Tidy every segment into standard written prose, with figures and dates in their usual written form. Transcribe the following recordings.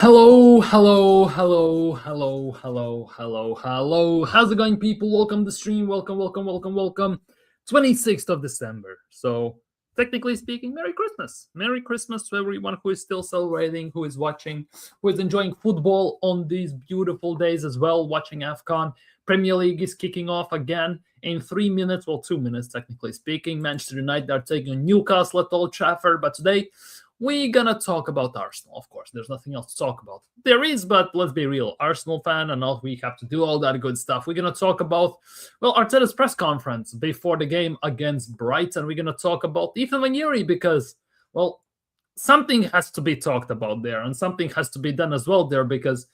Hello, hello, hello, hello, hello, hello, hello. How's it going, people? Welcome to the stream. Welcome. 26th of December. So, technically speaking, Merry Christmas. Merry Christmas to everyone who is still celebrating, who is watching, who is enjoying football on these beautiful days as well, watching AFCON. Premier League is kicking off again in 3 minutes, well, 2 minutes, technically speaking. Manchester United are taking on Newcastle at Old Trafford, but today we're gonna talk about Arsenal. Of course, there's nothing else to talk about. There is, but let's be real. Arsenal fan, and all we have to do all that good stuff. We're gonna talk about, well, Arteta's press conference before the game against Brighton. We're gonna talk about Ethan Vaneri because, well, something has to be talked about there, and something has to be done as well there because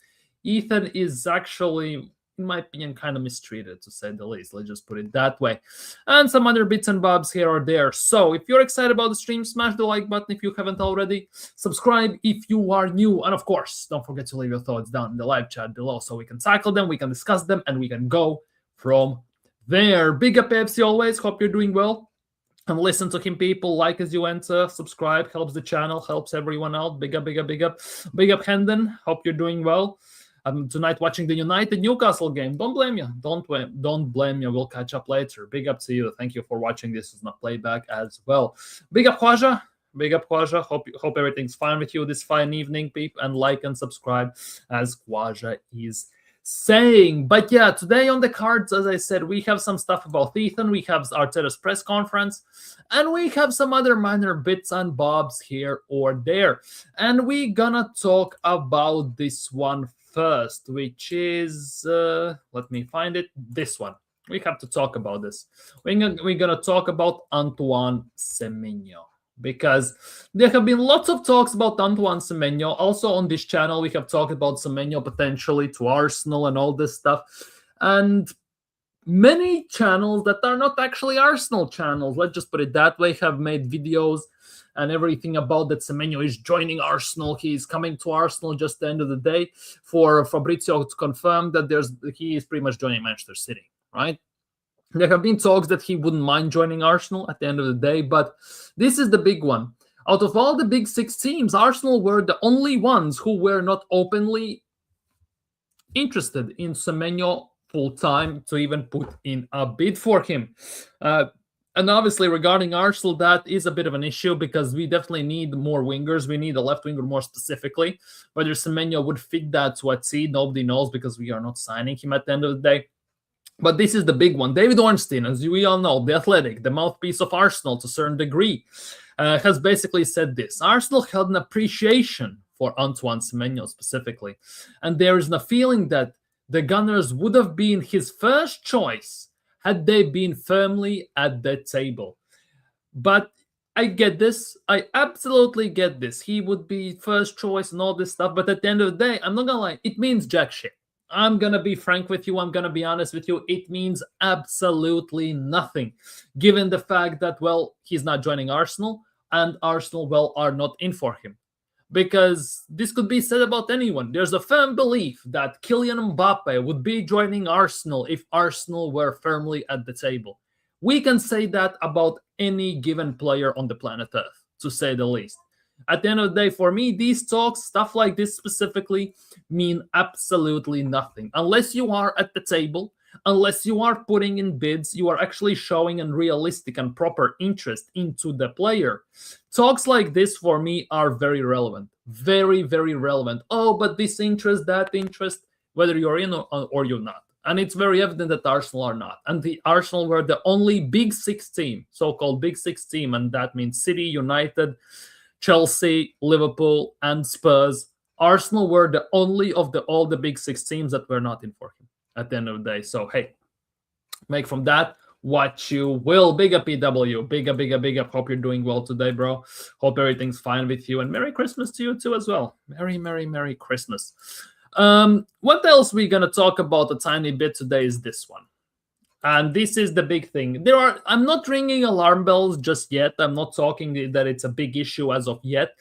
Ethan is actually, in my opinion, kind of mistreated, to say the least. Let's just put it that way. And some other bits and bobs here or there. So if you're excited about the stream, smash the like button if you haven't already. Subscribe if you are new. And of course, don't forget to leave your thoughts down in the live chat below so we can tackle them, we can discuss them, and we can go from there. Big up AFC always. Hope you're doing well. And listen to him, people. Like as you enter, subscribe, helps the channel, helps everyone out. Big up, big up, big up. Big up, Hendon. Hope you're doing well. Tonight watching the United Newcastle game. Don't blame you. Don't blame you. We'll catch up later. Big up to you. Thank you for watching. This is not playback as well. Big up, Khwaja. Big up, Khwaja. Hope everything's fine with you this fine evening, peep. And like and subscribe as Khwaja is saying. But yeah, today on the cards, as I said, we have some stuff about Ethan. We have Arteta's press conference. And we have some other minor bits and bobs here or there. And we're gonna talk about this one first, which is, let me find it, this one. We have to talk about this. We're going to talk about Antoine Semenyo because there have been lots of talks about Antoine Semenyo. Also on this channel, we have talked about Semenyo potentially to Arsenal and all this stuff. And many channels that are not actually Arsenal channels, let's just put it that way, have made videos and everything about that Semenyo is joining Arsenal. He's coming to Arsenal just at the end of the day for Fabrizio to confirm that he is pretty much joining Manchester City, right? There have been talks that he wouldn't mind joining Arsenal at the end of the day, but this is the big one. Out of all the big six teams, Arsenal were the only ones who were not openly interested in Semenyo full-time to even put in a bid for him. And obviously, regarding Arsenal, that is a bit of an issue because we definitely need more wingers. We need a left winger more specifically. Whether Semenyo would fit that to a T, nobody knows because we are not signing him at the end of the day. But this is the big one. David Ornstein, as we all know, the Athletic, the mouthpiece of Arsenal to a certain degree, has basically said this. Arsenal held an appreciation for Antoine Semenyo specifically. And there is a feeling that the Gunners would have been his first choice had they been firmly at the table. But I get this. I absolutely get this. He would be first choice and all this stuff. But at the end of the day, I'm not going to lie, it means jack shit. I'm going to be frank with you. I'm going to be honest with you. It means absolutely nothing, given the fact that, well, he's not joining Arsenal and Arsenal, well, are not in for him. Because this could be said about anyone. There's a firm belief that Kylian Mbappe would be joining Arsenal if Arsenal were firmly at the table. We can say that about any given player on the planet Earth, to say the least. At the end of the day, for me, these talks, stuff like this specifically, mean absolutely nothing. Unless you are at the table, unless you are putting in bids, you are actually showing a realistic and proper interest into the player. Talks like this, for me, are very relevant. Very, very relevant. Oh, but this interest, that interest, whether you're in or you're not. And it's very evident that Arsenal are not. And the Arsenal were the only big six team, so-called big six team, and that means City, United, Chelsea, Liverpool, and Spurs. Arsenal were the only of all the big six teams that were not in for him at the end of the day. So, hey, make from that what you will. Big up PW. Big up, big up, big up. Hope you're doing well today, bro. Hope everything's fine with you. And Merry Christmas to you too as well. Merry, Merry, Merry Christmas. What else we're going to talk about a tiny bit today is this one. And this is the big thing. I'm not ringing alarm bells just yet. I'm not talking that it's a big issue as of yet.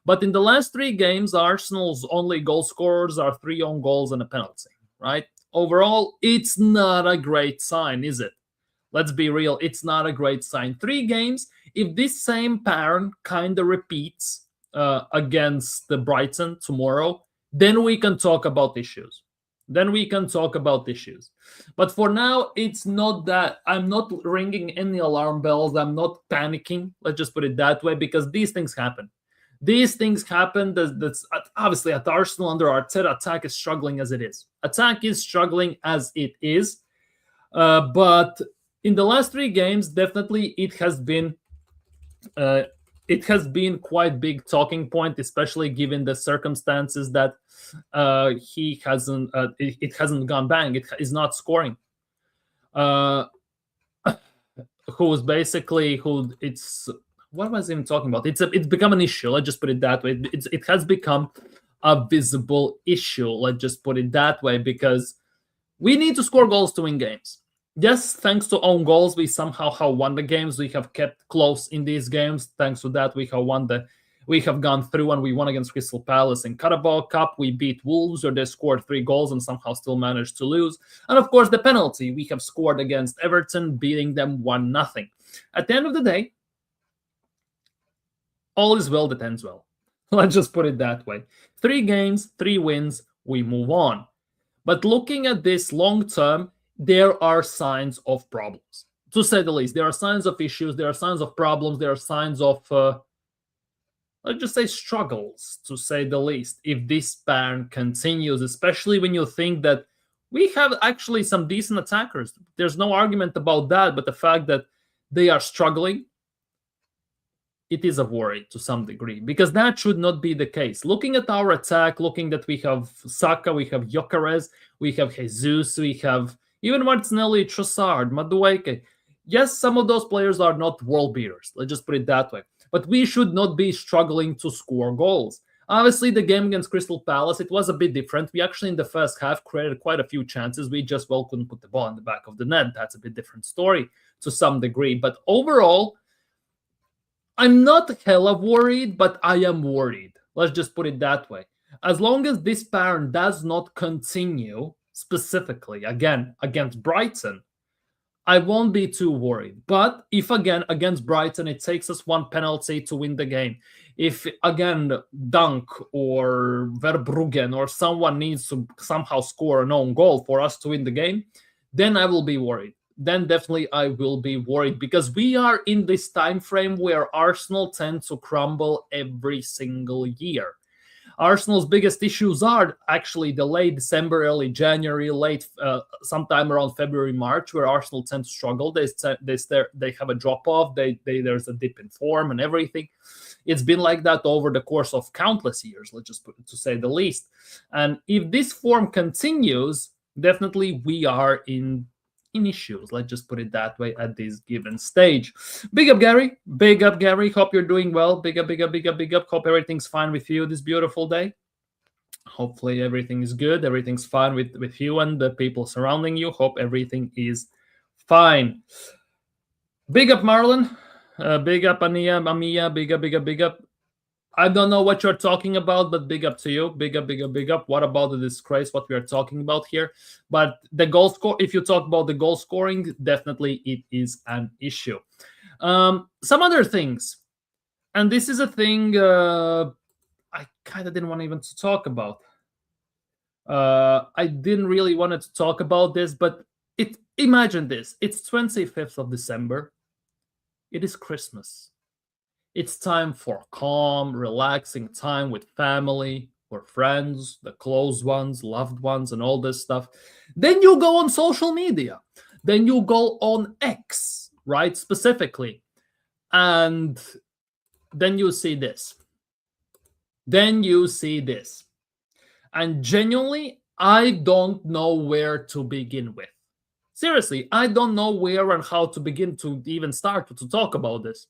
But in the last 3 games, Arsenal's only goal scorers are 3 own goals and a penalty, right? Overall, it's not a great sign, is it? Let's be real. It's not a great sign. 3 games. If this same pattern kind of repeats against the Brighton tomorrow, then we can talk about issues. Then we can talk about issues. But for now, it's not that I'm not ringing any alarm bells. I'm not panicking. Let's just put it that way, because these things happen. These things happen. That's obviously at Arsenal under Arteta, attack is struggling as it is. Attack is struggling as it is. But in the last three games, definitely uh, it has been quite big talking point, especially given the circumstances that he hasn't. It hasn't gone bang. It is not scoring. Uh, who's basically who? It's what was I even talking about? It's become an issue. Let's just put it that way. It has become a visible issue. Let's just put it that way, because we need to score goals to win games. Yes, thanks to own goals, we somehow have won the games. We have kept close in these games. Thanks to that, we have gone through, and we won against Crystal Palace in Carabao Cup. We beat Wolves, where they scored 3 goals and somehow still managed to lose. And of course, the penalty we have scored against Everton, beating them 1-0. At the end of the day, all is well that ends well. Let's just put it that way. 3 games, 3 wins, we move on. But looking at this long term, there are signs of problems, to say the least. There are signs of issues, there are signs of problems, there are signs of, let's just say, struggles, to say the least, if this pattern continues, especially when you think that we have actually some decent attackers. There's no argument about that, but the fact that they are struggling, it is a worry to some degree, because that should not be the case. Looking at our attack, looking that we have Saka, we have Gyökeres, we have Jesus, we have even Martinelli, Trossard, Madueke. Yes, some of those players are not world beaters. Let's just put it that way. But we should not be struggling to score goals. Obviously, the game against Crystal Palace, it was a bit different. We actually, in the first half, created quite a few chances. We just well couldn't put the ball in the back of the net. That's a bit different story to some degree. But overall, I'm not hella worried, but I am worried. Let's just put it that way. As long as this pattern does not continue, specifically, again, against Brighton, I won't be too worried. But if, again, against Brighton, it takes us 1 penalty to win the game, if, again, Dunk or Verbruggen or someone needs to somehow score an own goal for us to win the game, then I will be worried. Then definitely I will be worried, because we are in this time frame where Arsenal tend to crumble every single year. Arsenal's biggest issues are actually the late December, early January, sometime around February, March, where Arsenal tend to struggle. They have a drop off. There's a dip in form and everything. It's been like that over the course of countless years. Let's just put it, to say the least. And if this form continues, definitely we are in issues. Let's just put it that way at this given stage. Big up, Gary. Big up, Gary. Hope you're doing well. Big up, big up, big up, big up. Hope everything's fine with you this beautiful day. Hopefully everything is good. Everything's fine with you and the people surrounding you. Hope everything is fine. Big up, Marlon. Big up, Amia. Big up, big up, big up. I don't know what you're talking about, but big up to you. Big up, big up, big up. What about the disgrace, what we are talking about here? But the goal score, if you talk about the goal scoring, definitely it is an issue. Some other things. And this is a thing I kind of didn't want even to talk about. I didn't really want to talk about this, but imagine this. It's 25th of December. It is Christmas. It's time for calm, relaxing time with family or friends, the close ones, loved ones, and all this stuff. Then you go on social media. Then you go on X, right? Specifically. And then you see this. And genuinely, I don't know where to begin with. Seriously, I don't know where and how to begin to even start to talk about this.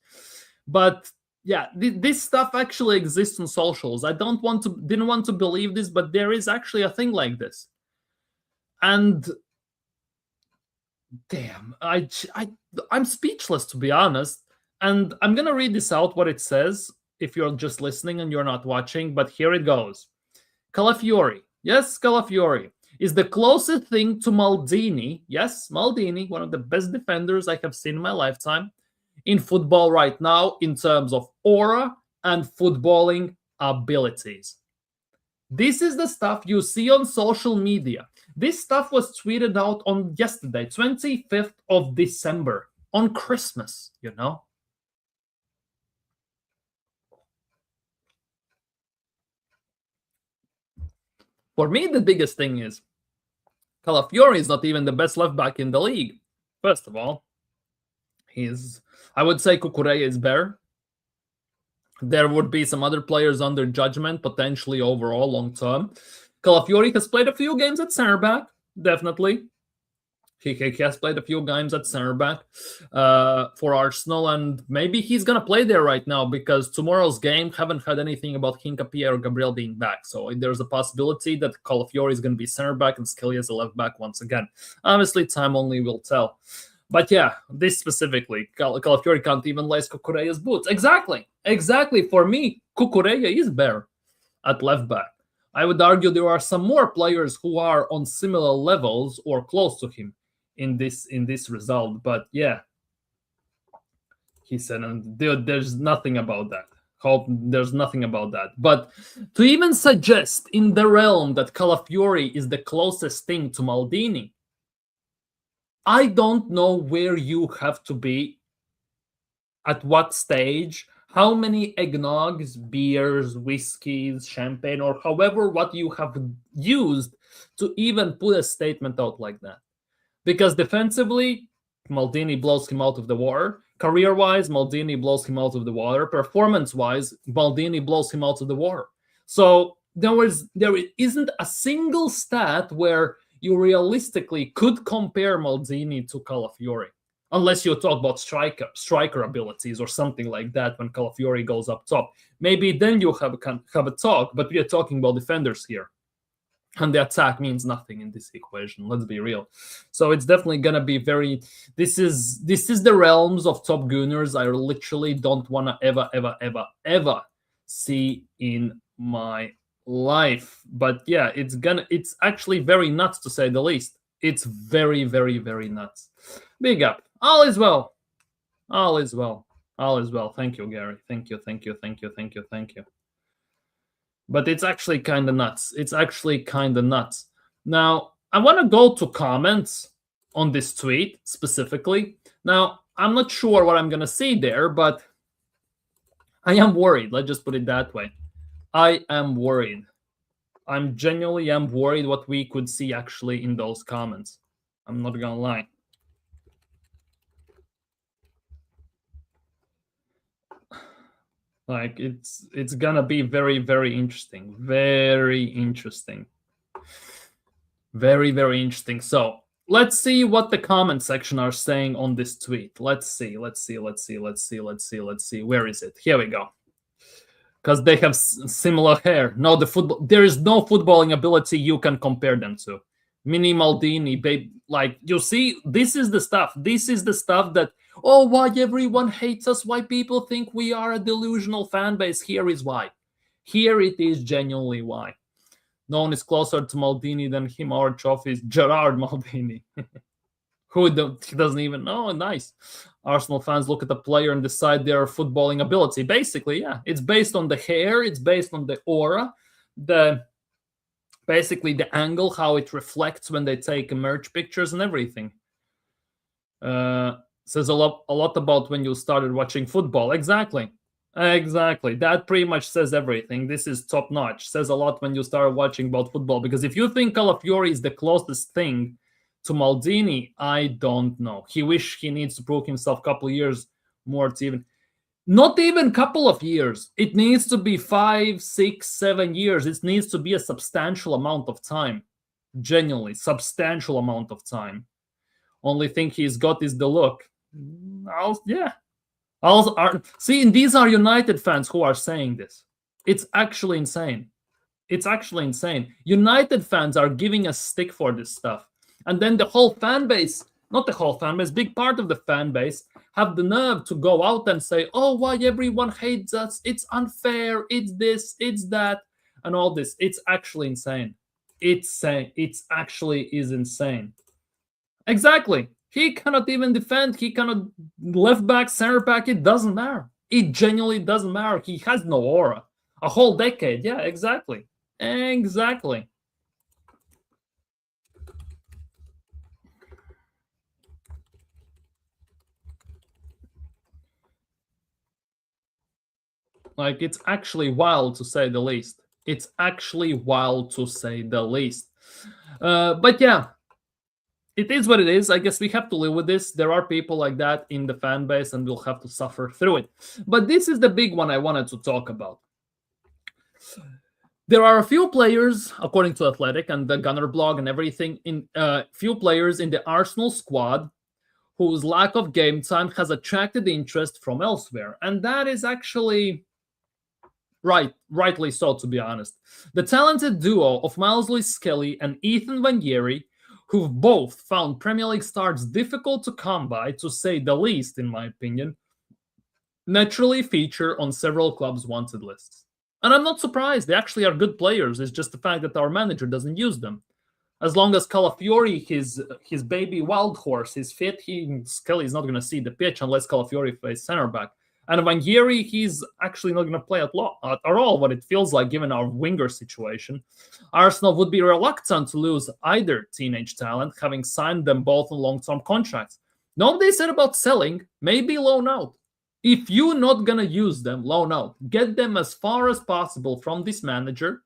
But yeah, this stuff actually exists on socials. I didn't want to believe this, but there is actually a thing like this. And damn, I'm speechless, to be honest. And I'm gonna read this out, what it says, if you're just listening and you're not watching. But here it goes. Calafiori, yes, Calafiori is the closest thing to Maldini. Yes, Maldini, one of the best defenders I have seen in my lifetime in football right now, in terms of aura and footballing abilities. This is the stuff you see on social media. This stuff was tweeted out on yesterday, 25th of December, on Christmas, you know? For me, the biggest thing is Calafiori is not even the best left back in the league. First of all, I would say Cucurella is better. There would be some other players under judgment, potentially overall long term. Calafiori has played a few games at center back, definitely. He has played a few games at center back for Arsenal, and maybe he's gonna play there right now because tomorrow's game haven't heard anything about Hincapié or Gabriel being back. So there's a possibility that Calafiori is gonna be center back and Skelly is a left back once again. Obviously, time only will tell. But yeah, this specifically, Calafiori can't even lace Cucurella's boots. Exactly. For me, Cucurella is better at left back. I would argue there are some more players who are on similar levels or close to him in this result. But yeah, he said, and there's nothing about that. There's nothing about that. But to even suggest in the realm that Calafiori is the closest thing to Maldini, I don't know where you have to be, at what stage, how many eggnogs, beers, whiskeys, champagne, or however what you have used to even put a statement out like that. Because defensively, Maldini blows him out of the water. Career-wise, Maldini blows him out of the water. Performance-wise, Maldini blows him out of the water. So there isn't a single stat where you realistically could compare Maldini to Calafiori, unless you talk about striker abilities or something like that when Calafiori goes up top. Maybe then you have a talk, but we are talking about defenders here. And the attack means nothing in this equation, let's be real. So it's definitely going to be this is the realms of top Gooners I literally don't want to ever see in my life. But yeah, it's actually very nuts, to say the least. It's very, very, very nuts. Big up. All is well. Thank you, Gary. Thank you. But it's actually kind of nuts. Now, I want to go to comments on this tweet specifically. Now, I'm not sure what I'm going to see there, but I am worried. Let's just put it that way. I am worried. I'm genuinely worried what we could see actually in those comments. I'm not going to lie. Like, it's gonna be very, very interesting. Very interesting. Very, very interesting. So let's see what the comment section are saying on this tweet. Let's see. Where is it? Here we go. Because they have similar hair. No, there is no footballing ability you can compare them to. Mini Maldini, babe, like, you see, this is the stuff that, oh, why everyone hates us, why people think we are a delusional fan base. Here is why. Here it is genuinely why. No one is closer to Maldini than him. Our trophy is Gerard Maldini. He doesn't even know. Nice. Arsenal fans look at the player and decide their footballing ability. Basically, yeah. It's based on the hair. It's based on the aura. Basically the angle, how it reflects when they take merch pictures and everything. Says a lot about when you started watching football. Exactly. That pretty much says everything. This is top notch. Says a lot when you start watching about football. Because if you think Calafiori is the closest thing to Maldini, I don't know. He needs to prove himself a couple of years more to even. Not even a couple of years. It needs to be 5, 6, 7 years. It needs to be a substantial amount of time. Genuinely, substantial amount of time. Only thing he's got is the look. See, and these are United fans who are saying this. It's actually insane. United fans are giving a stick for this stuff. And then the whole fan base, not the whole fan base, big part of the fan base, have the nerve to go out and say, oh, why everyone hates us? It's unfair. It's this, it's that, and all this. It's actually insane. It actually is insane. Exactly. He cannot even defend. He cannot left back, center back. It doesn't matter. It genuinely doesn't matter. He has no aura. A whole decade. Yeah, exactly. Exactly. Like, it's actually wild to say the least. It's actually wild to say the least. But yeah, it is what it is. I guess we have to live with this. There are people like that in the fan base, and we'll have to suffer through it. But this is the big one I wanted to talk about. There are a few players, according to Athletic and the Gunner blog and everything, in few players in the Arsenal squad whose lack of game time has attracted interest from elsewhere, and that is actually rightly so, to be honest. The talented duo of Miles Lewis-Skelly and Ethan Vanieri, who've both found Premier League starts difficult to come by, to say the least, in my opinion, naturally feature on several clubs' wanted lists. And I'm not surprised. They actually are good players. It's just the fact that our manager doesn't use them. As long as Calafiori, his baby wild horse, is fit, Skelly's not going to see the pitch unless Calafiori plays center back. And Vanieri, he's actually not going to play at all, what it feels like, given our winger situation. Arsenal would be reluctant to lose either teenage talent, having signed them both on long-term contracts. Nobody said about selling, maybe loan out. If you're not going to use them, loan out. Get them as far as possible from this manager,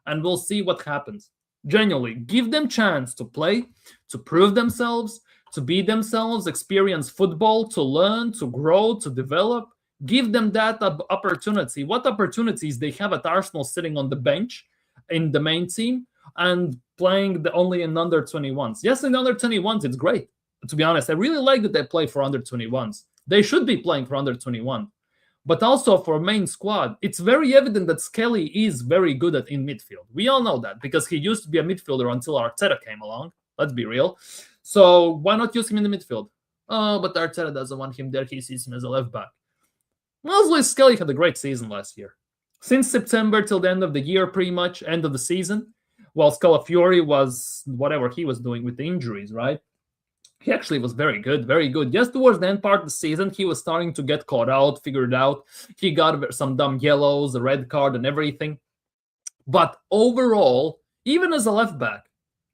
and we'll see what happens. Genuinely, give them chance to play, to prove themselves, to be themselves, experience football, to learn, to grow, to develop. Give them that opportunity. What opportunities they have at Arsenal sitting on the bench in the main team and playing only in under 21s? Yes, in under 21s, it's great. To be honest, I really like that they play for under 21s. They should be playing for under 21. But also for main squad, it's very evident that Skelly is very good in midfield. We all know that because he used to be a midfielder until Arteta came along. Let's be real. So why not use him in the midfield? Oh, but Arteta doesn't want him there. He sees him as a left back. Miles Skelly had a great season last year. Since September till the end of the year, pretty much, end of the season, while Scalafiori was whatever he was doing with the injuries, right? He actually was very good, very good. Just towards the end part of the season, he was starting to get caught out, figured out. He got some dumb yellows, a red card, and everything. But overall, even as a left back,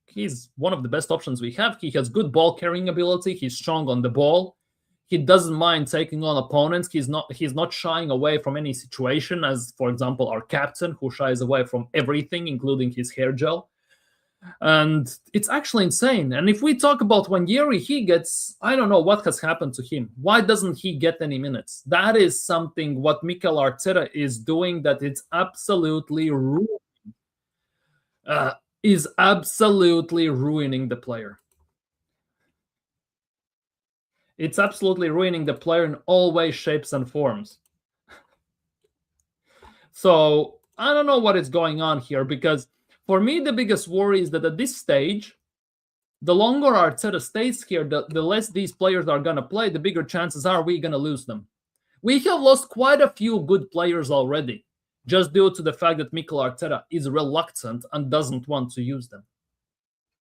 he's one of the best options we have. He has good ball carrying ability. He's strong on the ball. He doesn't mind taking on opponents. He's not shying away from any situation, as, for example, our captain, who shies away from everything, including his hair gel. And it's actually insane. And if we talk about Vanieri, I don't know what has happened to him. Why doesn't he get any minutes? That is something what Mikel Arteta is doing that it's absolutely ruining the player. It's absolutely ruining the player in all ways, shapes, and forms. So I don't know what is going on here, because for me, the biggest worry is that at this stage, the longer Arteta stays here, the less these players are going to play, the bigger chances are we're going to lose them. We have lost quite a few good players already, just due to the fact that Mikel Arteta is reluctant and doesn't want to use them,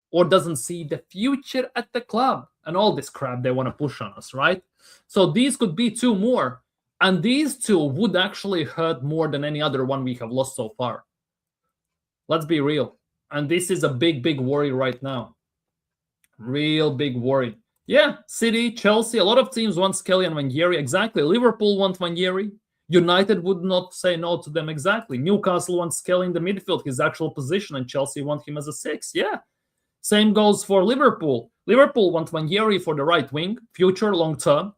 or doesn't see the future at the club, and all this crap they want to push on us, right? So these could be two more, and these two would actually hurt more than any other one we have lost so far. Let's be real. And this is a big, big worry right now. Real big worry. Yeah, City, Chelsea, a lot of teams want Skelly and Vanieri. Exactly. Liverpool want Vanieri. United would not say no to them. Exactly. Newcastle wants Skelly in the midfield, his actual position, and Chelsea want him as a 6. Yeah. Same goes for Liverpool. Liverpool want Vanieri for the right wing, future, long term.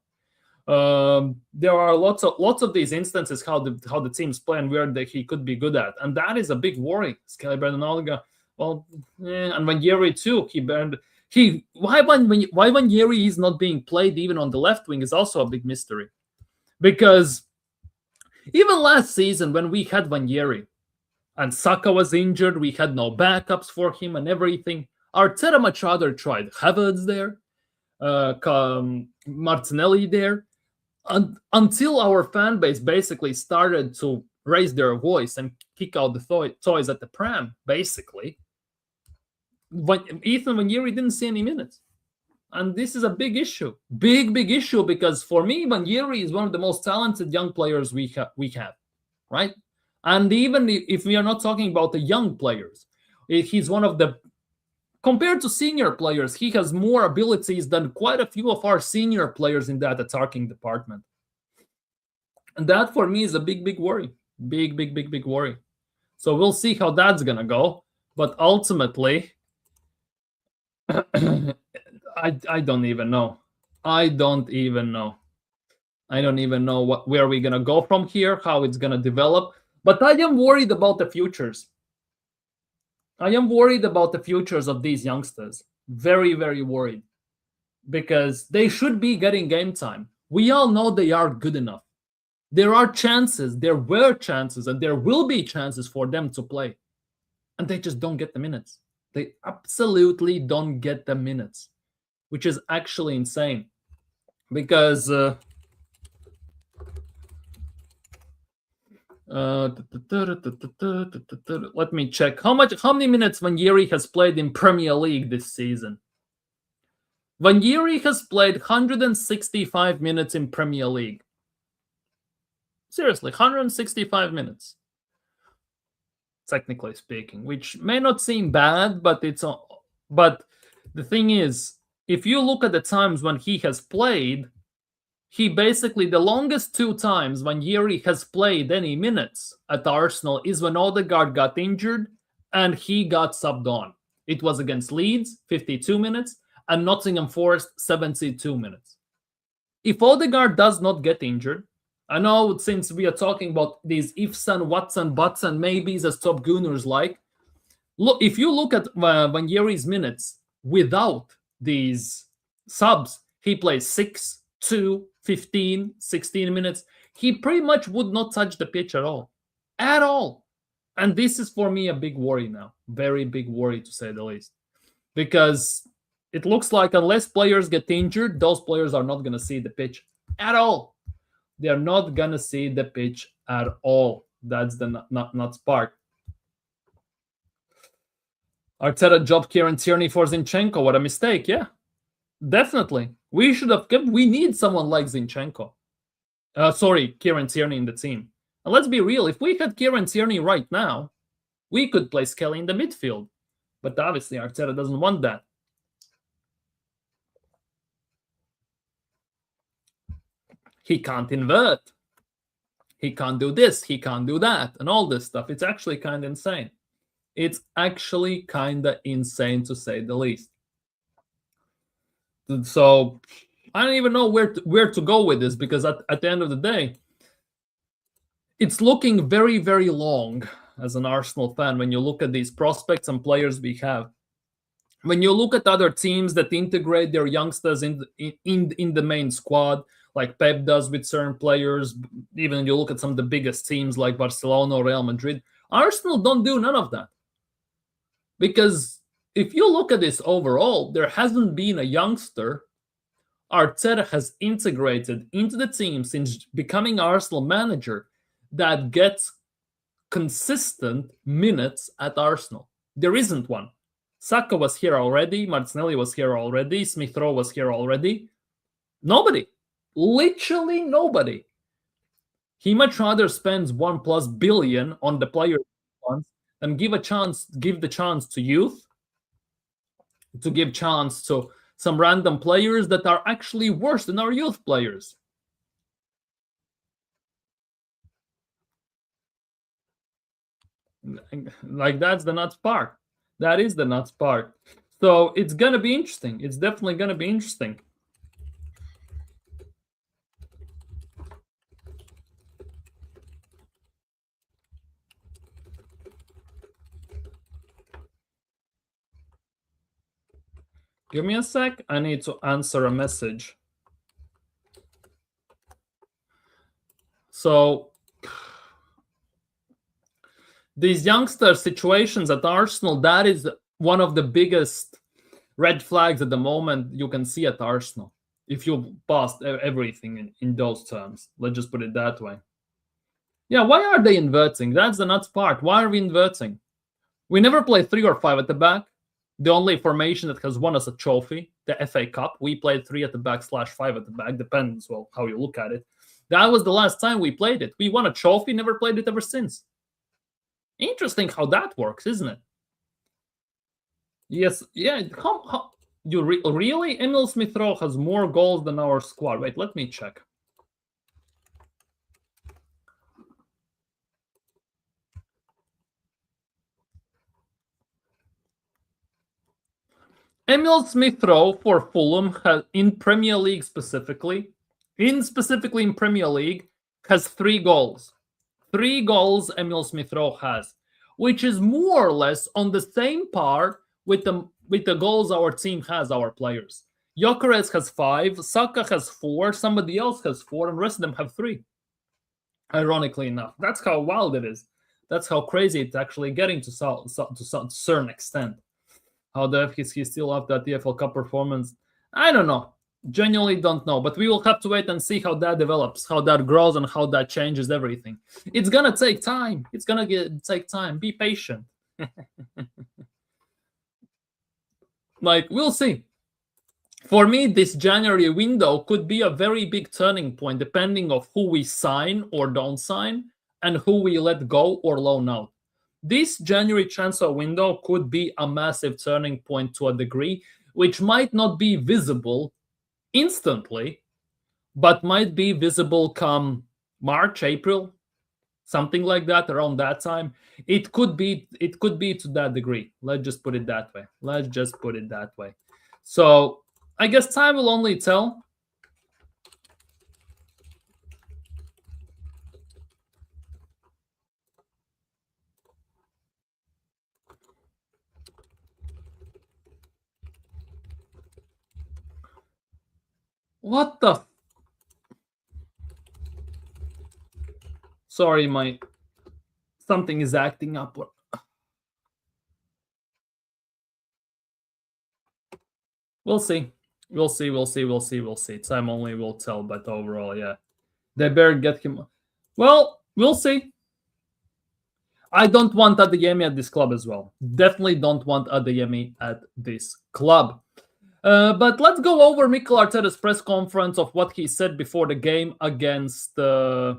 There are lots of these instances how the teams play and where he could be good at, and that is a big worry. Skelly, Brendan Oliga, and Vanieri too. Why Vanieri is not being played even on the left wing is also a big mystery, because even last season when we had Vanieri and Saka was injured, we had no backups for him and everything. Arteta much rather tried Havertz there, Martinelli there. Until our fan base basically started to raise their voice and kick out the toys at the pram, basically, Ethan Vanieri didn't see any minutes. And this is a big issue. Big issue, because for me, Vanieri is one of the most talented young players we have, right? And even if we are not talking about the young players, he's one of the, compared to senior players, he has more abilities than quite a few of our senior players in that attacking department. And that for me is a big, big worry. Big worry. So we'll see how that's going to go. But ultimately, I don't even know. I don't even know where we're going to go from here, how it's going to develop. But I am worried about the futures. I am worried about the futures of these youngsters. Very, very worried. Because they should be getting game time. We all know they are good enough. There are chances, there were chances, and there will be chances for them to play. And they just don't get the minutes. They absolutely don't get the minutes, which is actually insane. Because let me check. How many minutes Vanjeri has played in Premier League this season? Vanjeri has played 165 minutes in Premier League. Seriously, 165 minutes. Technically speaking, which may not seem bad, but but the thing is, if you look at the times when he has played, he basically, the longest two times when Yeri has played any minutes at Arsenal is when Odegaard got injured and he got subbed on. It was against Leeds, 52 minutes, and Nottingham Forest, 72 minutes. If Odegaard does not get injured, I know since we are talking about these ifs and whats and buts and maybes as top Gooners like, look, if you look at Vanjeri's minutes without these subs, he plays 6, 2, 15, 16 minutes. He pretty much would not touch the pitch at all. At all. And this is for me a big worry now. Very big worry, to say the least. Because it looks like unless players get injured, those players are not going to see the pitch at all. They are not going to see the pitch at all. That's the nuts part. Arteta dropped Kieran Tierney for Zinchenko. What a mistake. Yeah, definitely. We should have kept. We need someone like Zinchenko. Kieran Tierney in the team. And let's be real. If we had Kieran Tierney right now, we could place Kelly in the midfield. But obviously, Arteta doesn't want that. He can't invert. He can't do this. He can't do that. And all this stuff. It's actually kind of insane. It's actually kind of insane, to say the least. So I don't even know where to go with this, because at the end of the day, it's looking very, very long as an Arsenal fan when you look at these prospects and players we have. When you look at other teams that integrate their youngsters in the main squad, like Pep does with certain players, even you look at some of the biggest teams like Barcelona or Real Madrid, Arsenal don't do none of that. Because if you look at this overall, there hasn't been a youngster Arteta has integrated into the team since becoming Arsenal manager that gets consistent minutes at Arsenal. There isn't one. Saka was here already. Martinelli was here already. Smith Rowe was here already. Nobody. Literally nobody. He much rather spends $1+ billion on the players and give the chance to youth, to give chance to some random players that are actually worse than our youth players. Like, that's the nuts part. That is the nuts part. So it's going to be interesting. It's definitely going to be interesting. Give me a sec. I need to answer a message. So these youngster situations at Arsenal, that is one of the biggest red flags at the moment you can see at Arsenal. If you passed everything in those terms, let's just put it that way. Yeah, why are they inverting? That's the nuts part. Why are we inverting? We never play 3 or 5 at the back. The only formation that has won us a trophy, the FA Cup, we played 3 at the back / 5 at the back. Depends, well, how you look at it. That was the last time we played it. We won a trophy, never played it ever since. Interesting how that works, isn't it? Yes, yeah. How you really? Emil Smith Rowe has more goals than our squad. Wait, let me check. Emil Smith Rowe for Fulham has, in Premier League specifically, in Premier League, has 3 goals. 3 goals Emil Smith Rowe has, which is more or less on the same par with the goals our team has, our players. Gyökeres has 5, Saka has 4, somebody else has 4, and the rest of them have 3. Ironically enough, that's how wild it is. That's how crazy it's actually getting to a certain extent. How the F he still have that EFL Cup performance? I don't know. Genuinely don't know. But we will have to wait and see how that develops, how that grows, and how that changes everything. It's gonna take time. It's gonna take time. Be patient. Like, we'll see. For me, this January window could be a very big turning point, depending of who we sign or don't sign, and who we let go or loan out. This January transfer window could be a massive turning point to a degree, which might not be visible instantly, but might be visible come March, April, something like that, around that time. It could be to that degree. Let's just put it that way. So I guess time will only tell. What the? Sorry, my something is acting up. We'll see. We'll see. Time only will tell, but overall, yeah. They better get him. Well, we'll see. I don't want Adeyemi at this club as well. Definitely don't want Adeyemi at this club. But let's go over Mikel Arteta's press conference of what he said before the game against. I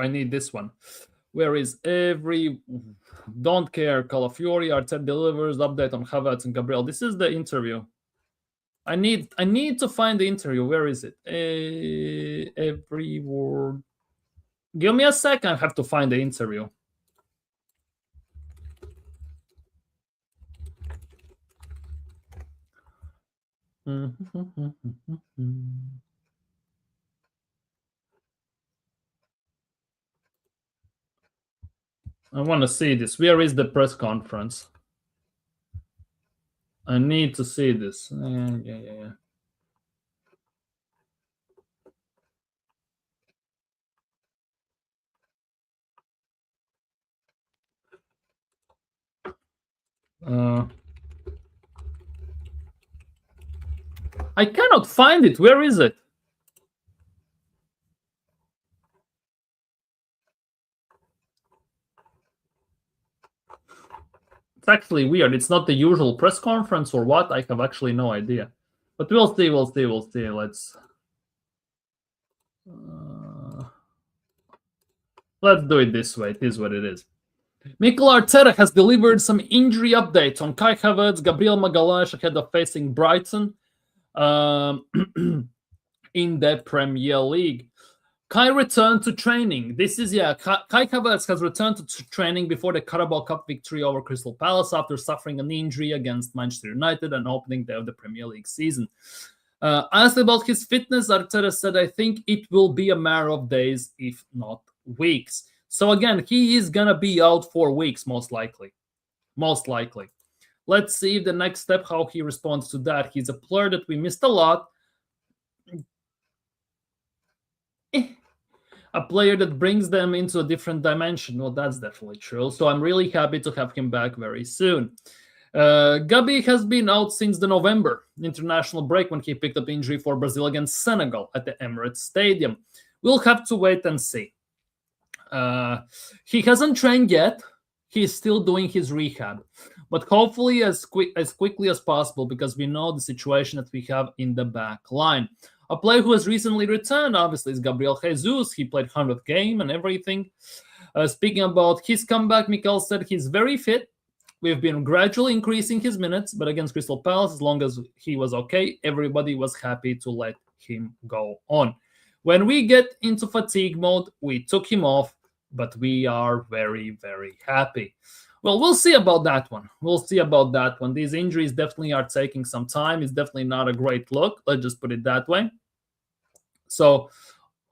need this one. Where is every? Don't care. Calafiori, Arteta delivers update on Havertz and Gabriel. This is the interview. I need to find the interview. Where is it? Every word. Give me a second. I have to find the interview. I want to see this. Where is the press conference? I need to see this. Yeah. I cannot find it. Where is it? It's actually weird. It's not the usual press conference or what? I have actually no idea. But we'll see. Let's do it this way. It is what it is. Mikel Arteta has delivered some injury updates on Kai Havertz, Gabriel Magalhaes ahead of facing Brighton in the Premier League. Kai returned to training. Kai Havertz has returned to training before the Carabao Cup victory over Crystal Palace after suffering an injury against Manchester United and opening day of the Premier League season. Asked about his fitness, Arteta said, I think it will be a matter of days, if not weeks. So again, he is going to be out for weeks, most likely. Let's see the next step, how he responds to that. He's a player that we missed a lot. A player that brings them into a different dimension. Well, that's definitely true. So I'm really happy to have him back very soon. Gabi has been out since the November international break when he picked up injury for Brazil against Senegal at the Emirates Stadium. We'll have to wait and see. He hasn't trained yet. He's still doing his rehab, but hopefully as quickly as possible, because we know the situation that we have in the back line. A player who has recently returned, obviously, is Gabriel Jesus. He played 100th game and everything. Speaking about his comeback, Mikel said he's very fit. We've been gradually increasing his minutes, but against Crystal Palace, as long as he was okay, everybody was happy to let him go on. When we get into fatigue mode, we took him off, but we are very, very happy. Well, we'll see about that one. We'll see about that one. These injuries definitely are taking some time. It's definitely not a great look. Let's just put it that way. So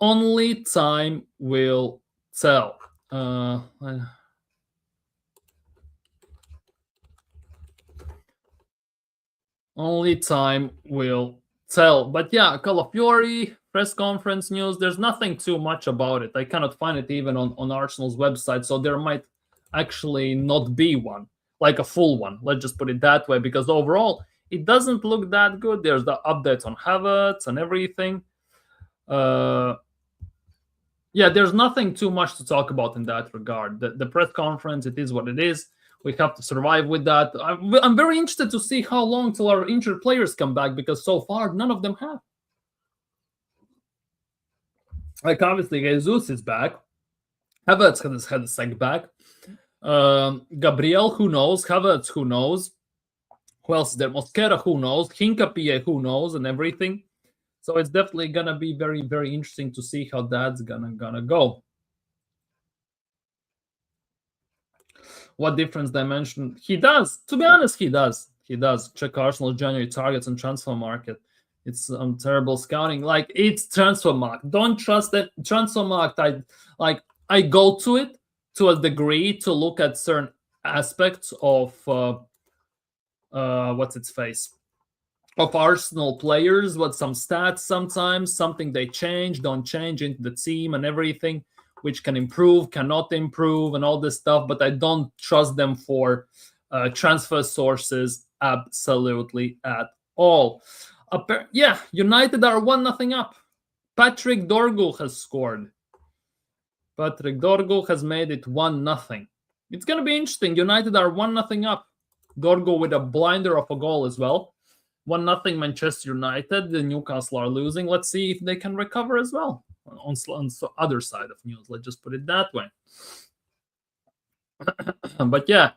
only time will tell. Only time will tell. But yeah, Call of Fury press conference news. There's nothing too much about it. I cannot find it even on Arsenal's website. So there might actually not be one, like a full one. Let's just put it that way, because overall it doesn't look that good. There's the updates on Havertz and everything. Yeah, there's nothing too much to talk about in that regard. The press conference, it is what it is. We have to survive with that. I'm very interested to see how long till our injured players come back, because so far none of them have. Like obviously Jesus is back. Havertz has had a sec back. Gabriel, who knows? Havertz, who knows? Who else is there? Mosquera, who knows? Hinkapie, who knows? And everything. So it's definitely gonna be very, very interesting to see how that's gonna go. What difference dimension? He does. To be honest, he does. He does. Check Arsenal's January targets and transfer market. It's terrible scouting. Like, it's transfer market. Don't trust that transfer market. I go to it to a degree to look at certain aspects of what's its face of Arsenal players, what some stats sometimes, something they change, don't change into the team and everything, which can improve, cannot improve, and all this stuff. But I don't trust them for transfer sources absolutely at all. Yeah, United are 1-0 up. Patrick Dorgu has scored. Patrick Dorgu has made it 1-0. It's going to be interesting. United are 1-0 up. Dorgu with a blinder of a goal as well. 1-0 Manchester United. The Newcastle are losing. Let's see if they can recover as well. On the other side of news, let's just put it that way. But yeah,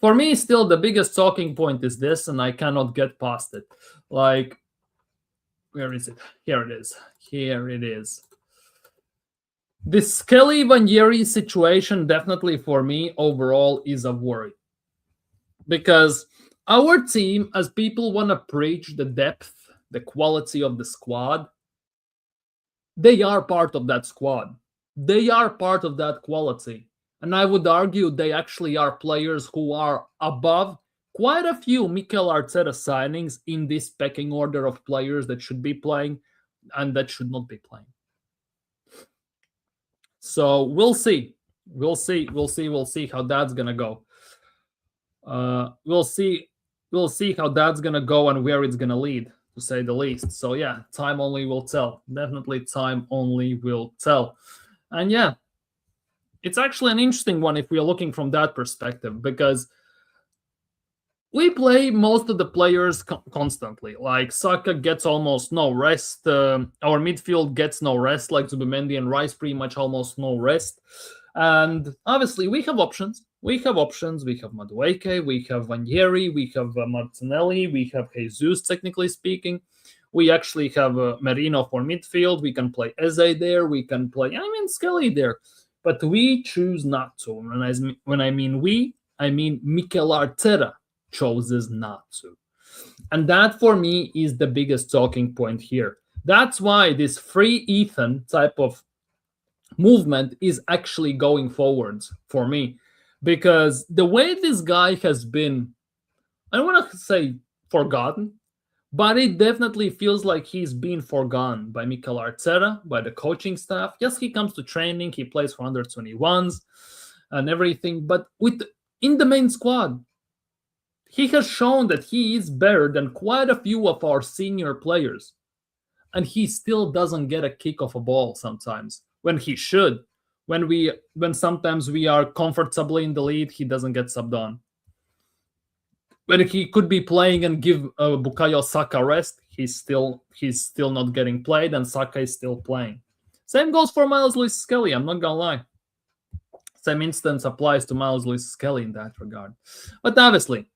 for me, still the biggest talking point is this, and I cannot get past it. Like, where is it? Here it is. Here it is. This Kelly Vanieri situation definitely for me overall is a worry. Because our team, as people want to preach the depth, the quality of the squad, they are part of that squad. They are part of that quality. And I would argue they actually are players who are above quite a few Mikel Arteta signings in this pecking order of players that should be playing and that should not be playing. So we'll see. We'll see how that's going to go. We'll see how that's going to go and where it's going to lead, to say the least. So yeah, time only will tell. Definitely time only will tell. And yeah, it's actually an interesting one if we are looking from that perspective, because we play most of the players constantly. Like Saka gets almost no rest. Our midfield gets no rest, like Zubimendi and Rice pretty much almost no rest. And obviously we have options. We have Madueke, we have Vanieri, we have Martinelli, we have Jesus, technically speaking. We actually have Merino for midfield. We can play Eze there. We can play, Skelly there. But we choose not to. And when I mean we, I mean Mikel Arteta chooses not to. And that for me is the biggest talking point here. That's why this free Ethan type of movement is actually going forwards for me. Because the way this guy has been, I don't want to say forgotten, but it definitely feels like he's been forgotten by Mikel Arteta, by the coaching staff. Yes, he comes to training, he plays for under 21s and everything, but in the main squad, he has shown that he is better than quite a few of our senior players. And he still doesn't get a kick of a ball sometimes, when he should. When sometimes we are comfortably in the lead, he doesn't get subbed on. When he could be playing and give Bukayo Saka rest, he's still not getting played, and Saka is still playing. Same goes for Miles Lewis Skelly. I'm not gonna lie. Same instance applies to Miles Lewis Skelly in that regard. But obviously,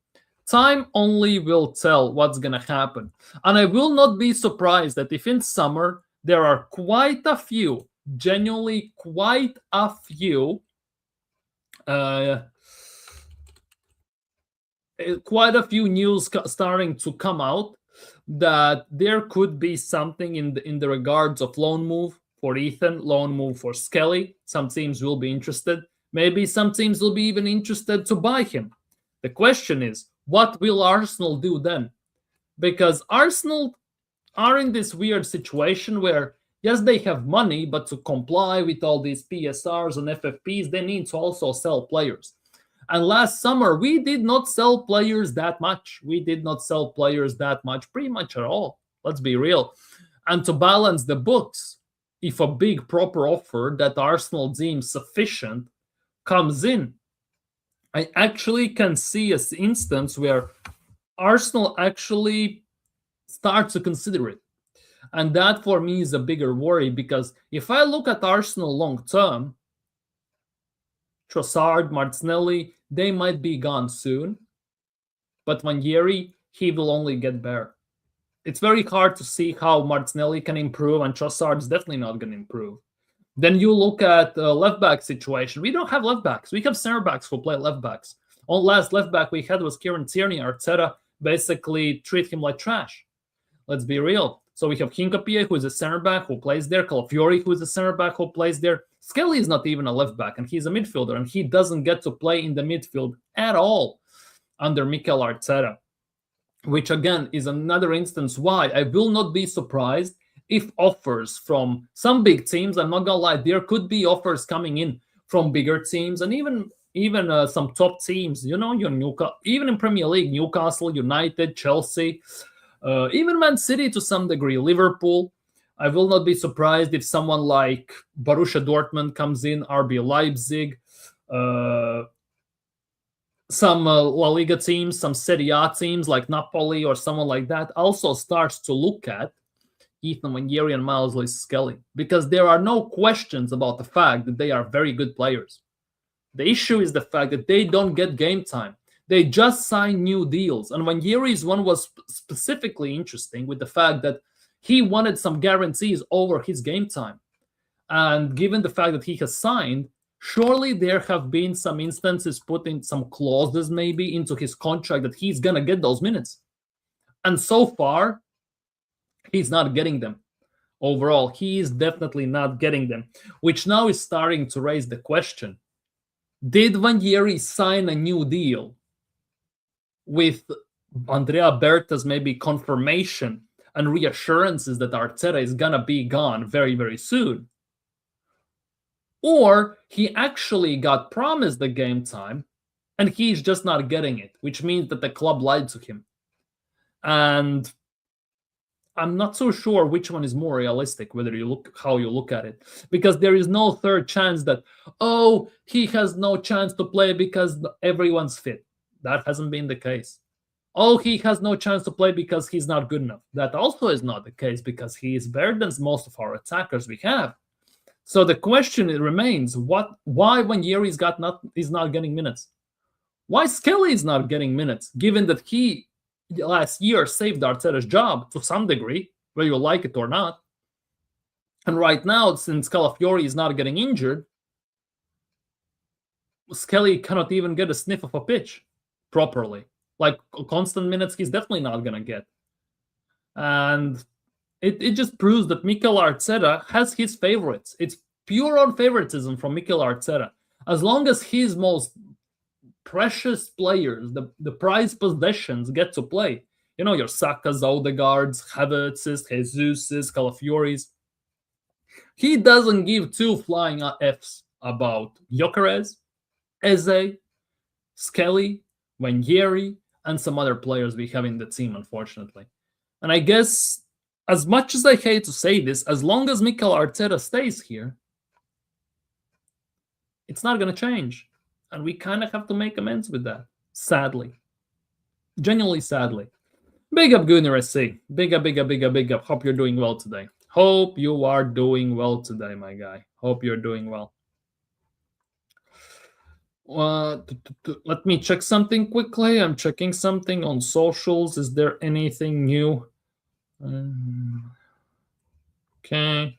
time only will tell what's gonna happen, and I will not be surprised that if in summer there are quite a few, genuinely quite a few. Uh, quite a few news starting to come out that there could be something in the regards of loan move for Ethan, loan move for Skelly. Some teams will be interested. Maybe some teams will be even interested to buy him. The question is, what will Arsenal do then? Because Arsenal are in this weird situation where, yes, they have money, but to comply with all these PSRs and FFPs, they need to also sell players. And last summer, we did not sell players that much. We did not sell players that much, pretty much at all. Let's be real. And to balance the books, if a big proper offer that Arsenal deems sufficient comes in, I actually can see an instance where Arsenal actually starts to consider it. And that for me is a bigger worry, because if I look at Arsenal long term, Trossard, Martinelli, they might be gone soon. But Ranieri, he will only get better. It's very hard to see how Martinelli can improve, and Trossard is definitely not going to improve. Then you look at the left back situation. We don't have left backs. We have center backs who play left backs. Only last left back we had was Kieran Tierney. Arteta basically treat him like trash. Let's be real. So we have Hinkapie, who is a center back who plays there. Calafiori, who is a center back who plays there. Skelly is not even a left back, and he's a midfielder, and he doesn't get to play in the midfield at all under Mikel Arteta, which again is another instance why I will not be surprised if offers from some big teams, I'm not gonna lie, there could be offers coming in from bigger teams, and even some top teams, your Newcastle, even in Premier League, Newcastle, United, Chelsea, even Man City to some degree, Liverpool. I will not be surprised if someone like Borussia Dortmund comes in, RB Leipzig, some La Liga teams, some Serie A teams like Napoli or someone like that also starts to look at Ethan Ranieri and Miles Lewis Skelly, because there are no questions about the fact that they are very good players. The issue is the fact that they don't get game time. They just sign new deals. And Ranieri's one was specifically interesting with the fact that he wanted some guarantees over his game time. And given the fact that he has signed, surely there have been some instances putting some clauses maybe into his contract that he's going to get those minutes. And so far, he's not getting them. Overall, he is definitely not getting them, which now is starting to raise the question. Did Ranieri sign a new deal with Andrea Berta's maybe confirmation and reassurances that Arteta is going to be gone very, very soon? Or he actually got promised the game time and he's just not getting it, which means that the club lied to him. And I'm not so sure which one is more realistic, whether you look how you look at it, because there is no third chance that, oh, he has no chance to play because everyone's fit. That hasn't been the case. Oh, he has no chance to play because he's not good enough. That also is not the case, because he is better than most of our attackers we have. So the question remains: why Ranieri is not getting minutes? Why Skelly is not getting minutes, given that he last year saved Arteta's job to some degree, whether you like it or not. And right now, since Calafiori is not getting injured, Skelly cannot even get a sniff of a pitch properly. Like constant minutes, he's definitely not going to get. And it just proves that Mikel Arteta has his favorites. It's pure on favoritism from Mikel Arteta. As long as his most precious players, the prized possessions get to play. Your Sakas, Odegaards, Havertz's, Jesus's, Calafioris. He doesn't give two flying Fs about Gyökeres, Eze, Skelly, Ranieri, and some other players we have in the team, unfortunately. And I guess, as much as I hate to say this, as long as Mikel Arteta stays here, it's not going to change. And we kind of have to make amends with that, sadly. Genuinely sadly. Big up, Gooner SC. Big up, big up, big up, big up. Hope you're doing well today. Hope you are doing well today, my guy. Hope you're doing well. Let me check something quickly. I'm checking something on socials. Is there anything new? Okay.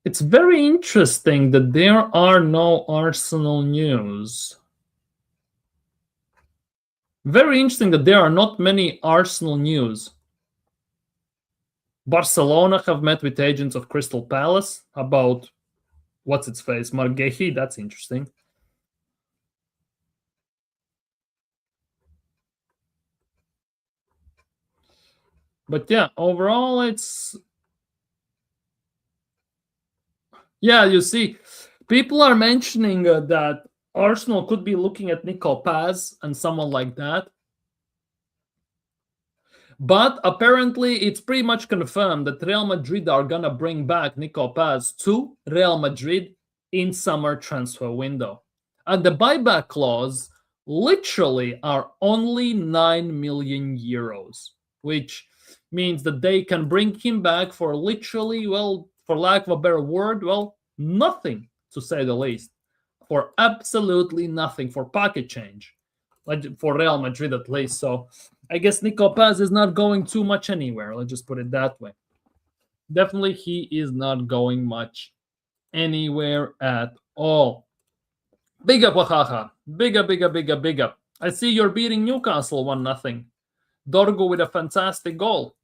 It's very interesting that there are no Arsenal news. Very interesting that there are not many Arsenal news. Barcelona have met with agents of Crystal Palace about what's its face, Margehi. That's interesting. But yeah, overall, it's you see, people are mentioning that Arsenal could be looking at Nico Paz and someone like that. But apparently, it's pretty much confirmed that Real Madrid are gonna bring back Nico Paz to Real Madrid in summer transfer window. And the buyback clause literally are only 9 million euros, which means that they can bring him back for literally, well, for lack of a better word, well, nothing, to say the least. For absolutely nothing, for pocket change, like for Real Madrid at least. So I guess Nico Paz is not going too much anywhere. Let's just put it that way. Definitely, he is not going much anywhere at all. Big up, Oaxaca. Big up, big up, big up, big up. I see you're beating Newcastle 1-0. Dorgo with a fantastic goal.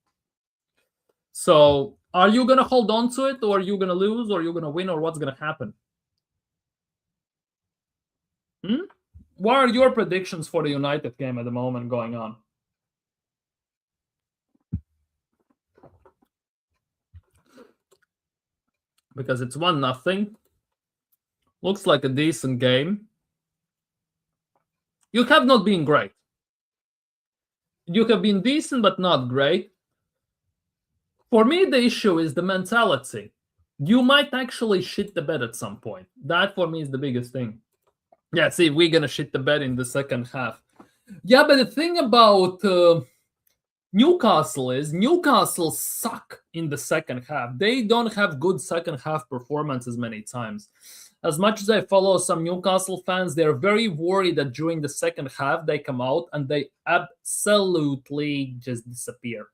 So, are you going to hold on to it, or are you going to lose, or are you going to win, or what's going to happen? What are your predictions for the United game at the moment going on? Because it's 1-0. Looks like a decent game. You have not been great. You have been decent, but not great. For me, the issue is the mentality. You might actually shit the bed at some point. That, for me, is the biggest thing. Yeah, see, we're going to shit the bed in the second half. Yeah, but the thing about Newcastle is Newcastle suck in the second half. They don't have good second half performances many times. As much as I follow some Newcastle fans, they're very worried that during the second half they come out and they absolutely just disappear.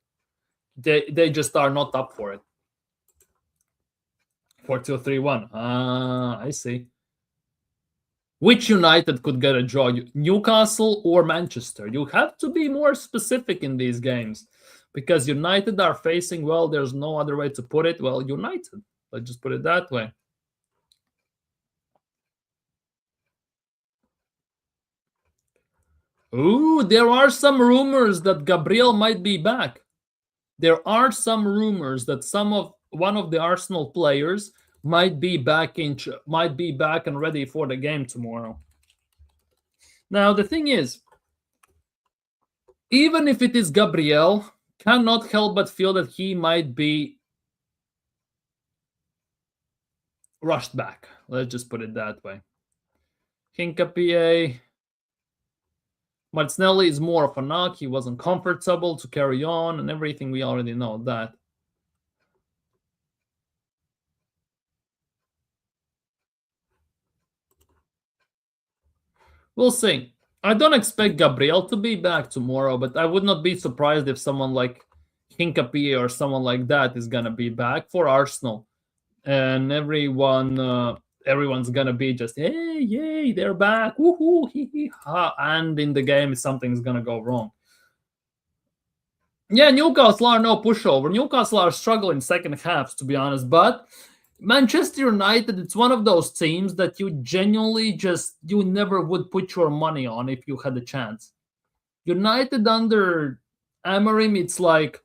They just are not up for it. 4-2-3-1. I see. Which United could get a draw? Newcastle or Manchester? You have to be more specific in these games because United are facing, well, there's no other way to put it. Well, United. Let's just put it that way. Ooh, there are some rumors that Gabriel might be back. There are some rumors that one of the Arsenal players might be back and ready for the game tomorrow. Now the thing is, even if it is Gabriel, cannot help but feel that he might be rushed back. Let's just put it that way. Hincapié. Martinelli is more of a knock. He wasn't comfortable to carry on and everything. We already know that. We'll see. I don't expect Gabriel to be back tomorrow, but I would not be surprised if someone like Hincapié or someone like that is going to be back for Arsenal. And everyone's going to be just, hey, yay, they're back. Woohoo, hee hee ha. And in the game, something's going to go wrong. Yeah, Newcastle are no pushover. Newcastle are struggling second halves, to be honest. But Manchester United, it's one of those teams that you genuinely you never would put your money on if you had a chance. United under Amorim, it's like,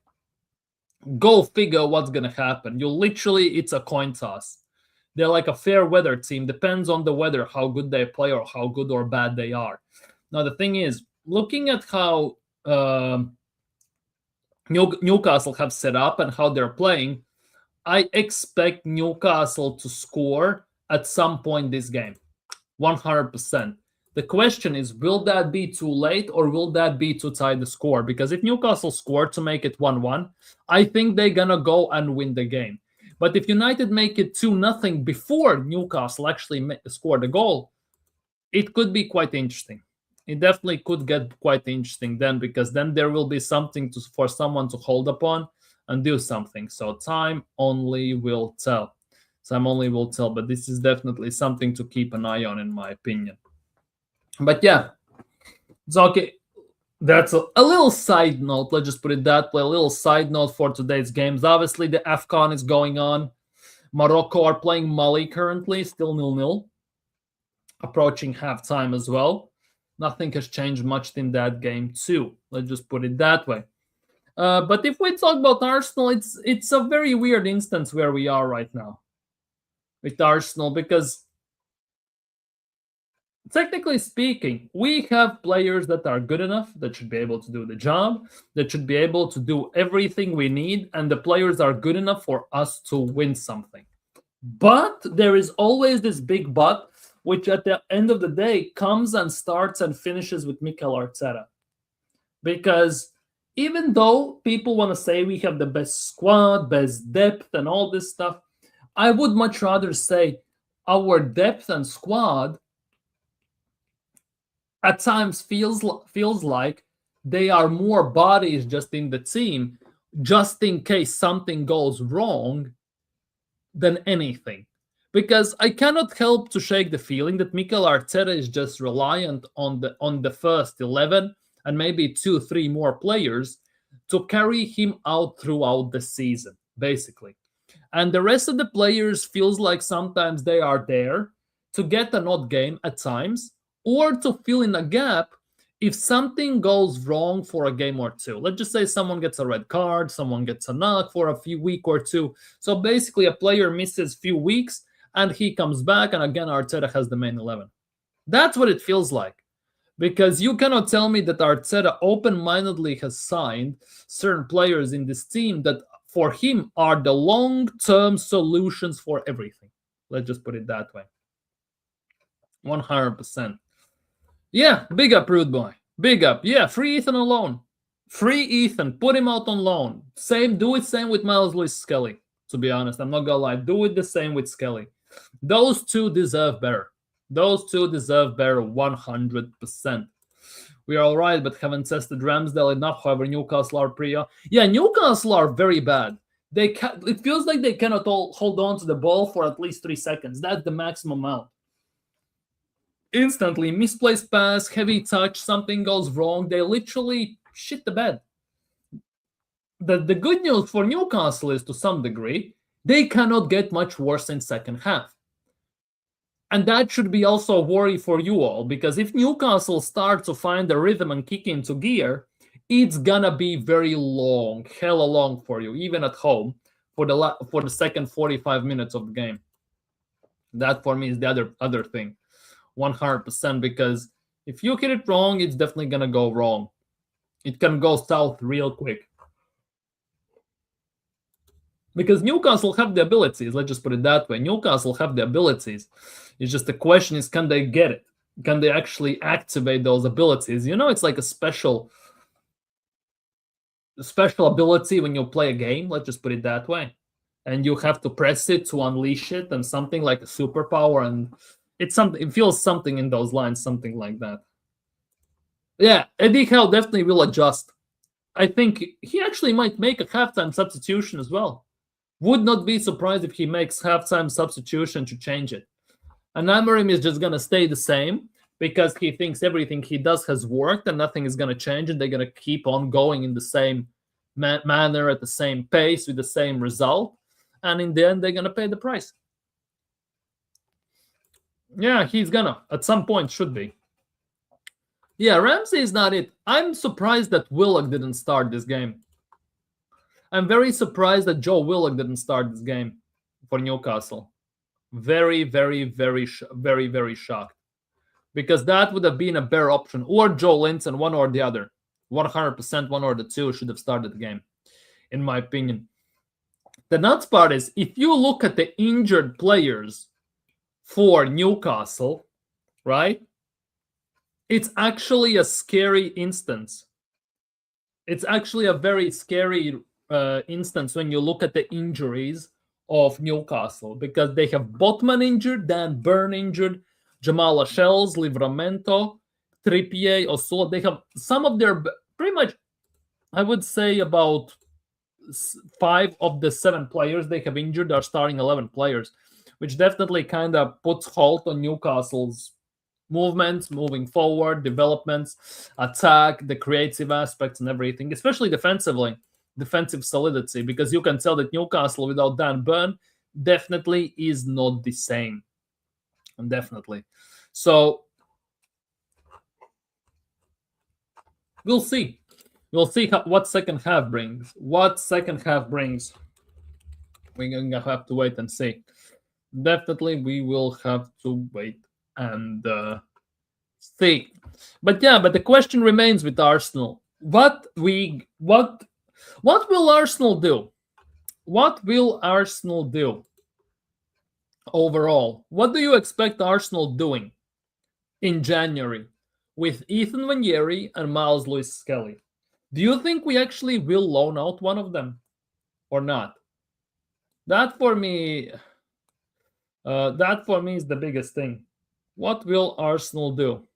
go figure what's going to happen. It's a coin toss. They're like a fair weather team. Depends on the weather, how good they play or how good or bad they are. Now, the thing is, looking at how Newcastle have set up and how they're playing, I expect Newcastle to score at some point this game. 100%. The question is, will that be too late or will that be to tie the score? Because if Newcastle score to make it 1-1, I think they're going to go and win the game. But if United make it 2-0 before Newcastle actually score the goal, it could be quite interesting. It definitely could get quite interesting then, because then there will be something for someone to hold upon and do something. So time only will tell. Time only will tell, but this is definitely something to keep an eye on, in my opinion. But yeah, it's okay. That's a little side note. Let's just put it that way. A little side note for today's games. Obviously, the AFCON is going on. Morocco are playing Mali currently, still 0-0. Approaching halftime as well. Nothing has changed much in that game too. Let's just put it that way. But if we talk about Arsenal, it's a very weird instance where we are right now with Arsenal, because technically speaking, we have players that are good enough, that should be able to do the job, that should be able to do everything we need, and the players are good enough for us to win something. But there is always this big but, which at the end of the day comes and starts and finishes with Mikel Arteta. Because even though people want to say we have the best squad, best depth, and all this stuff, I would much rather say our depth and squad at times feels like they are more bodies just in the team, just in case something goes wrong, than anything. Because I cannot help to shake the feeling that Mikel Arteta is just reliant on the first 11 and maybe 2-3 more players to carry him out throughout the season, basically. And the rest of the players feels like sometimes they are there to get an odd game at times, or to fill in a gap if something goes wrong for a game or two. Let's just say someone gets a red card, someone gets a knock for a week or two. So basically a player misses few weeks and he comes back, and again Arteta has the main 11. That's what it feels like. Because you cannot tell me that Arteta open-mindedly has signed certain players in this team that for him are the long-term solutions for everything. Let's just put it that way. 100%. Yeah, big up, Rude Boy. Big up. Yeah, free Ethan on loan. Free Ethan. Put him out on loan. Do it same with Miles Lewis Skelly, to be honest. I'm not going to lie. Do it the same with Skelly. Those two deserve better. Those two deserve better 100%. We are all right, but haven't tested Ramsdale enough. However, Newcastle are Yeah, Newcastle are very bad. It feels like they cannot hold on to the ball for at least 3 seconds. That's the maximum amount. Instantly, misplaced pass, heavy touch, something goes wrong. They literally shit the bed. The good news for Newcastle is, to some degree, they cannot get much worse in second half. And that should be also a worry for you all, because if Newcastle start to find the rhythm and kick into gear, it's gonna be very long, hella long for you, even at home, for the second 45 minutes of the game. That for me is the other thing. 100%, because if you hit it wrong, it's definitely gonna go wrong. It can go south real quick. Because Newcastle have the abilities, let's just put it that way. Newcastle have the abilities. It's just the question is, can they get it? Can they actually activate those abilities? You know, it's like a special ability when you play a game, let's just put it that way. And you have to press it to unleash it, and something like a superpower, and it feels something in those lines, something like that. Yeah, Eddie Howe definitely will adjust. I think he actually might make a halftime substitution as well. Would not be surprised if he makes halftime substitution to change it. And Amorim is just going to stay the same because he thinks everything he does has worked and nothing is going to change, and they're going to keep on going in the same manner, at the same pace, with the same result. And in the end, they're going to pay the price. Yeah, he's gonna. At some point, should be. Yeah, Ramsey is not it. I'm surprised that Willock didn't start this game. I'm very surprised that Joe Willock didn't start this game for Newcastle. Very, very, very, very, very shocked. Because that would have been a better option. Or Joe Linton, one or the other. 100% one or the two should have started the game, in my opinion. The nuts part is, if you look at the injured players for Newcastle, right? It's actually a scary instance. It's actually a very scary instance when you look at the injuries of Newcastle because they have Botman injured, Dan Burn injured, Jamal Lascelles, Livramento, Trippier, Osula. They have some of their pretty much, I would say, about 5 of the 7 players they have injured are starting 11 players, which definitely kind of puts halt on Newcastle's movements, moving forward, developments, attack, the creative aspects, and everything, especially defensively, defensive solidity, because you can tell that Newcastle without Dan Burn definitely is not the same. Definitely. So we'll see. We'll see what second half brings. What second half brings. We're going to have to wait and see. Definitely, we will have to wait and see. But yeah, but the question remains with Arsenal. What will Arsenal do? What will Arsenal do overall? What do you expect Arsenal doing in January with Ethan Vanieri and Miles Lewis Skelly? Do you think we actually will loan out one of them or not? That for me is the biggest thing. What will Arsenal do?